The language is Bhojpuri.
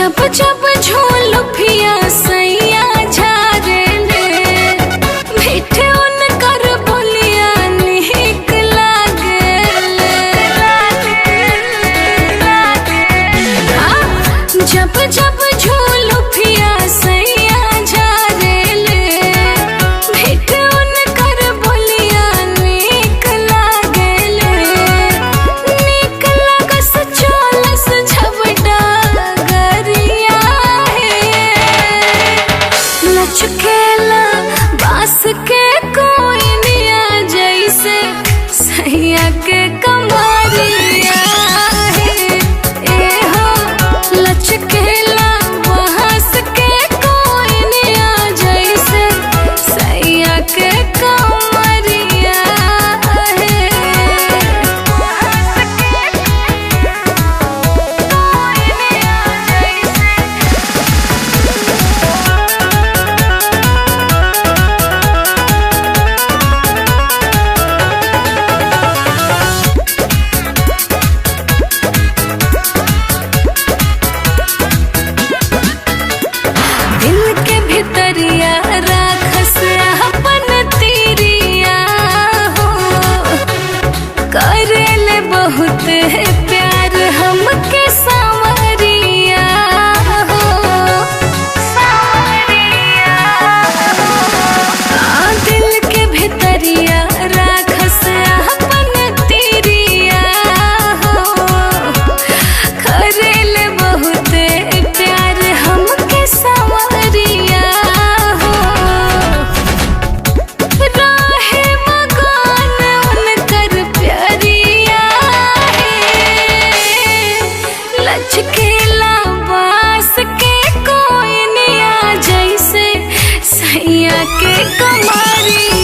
जब जब झोलुफिया सैया झारेले, मीठे उनकर बोलिया नीक लागेले। जब जब झोलुफिया सैया झारेले, मीठे उनकर बोलिया नीक लागेले। नीक लागस चलस झपटा गरिया लचकेला बास के कोइनिया जैसे सैया के कमरिया ए हो लचकेला बास के कोइनिया जैसे सैया के कमरिया दिल के भितरिया राखस अपन तीरिया हो, करेले बहुत प्यार हमके सांवरिया हो। दिल के भितरिया राखस अपन तीरिया हो, करेले बहुत प्यार हमके सांवरिया हो। राहे मकान उनकर प्यारिया लचकेला बास के कोइनिया जैसे सैया के कमरिया।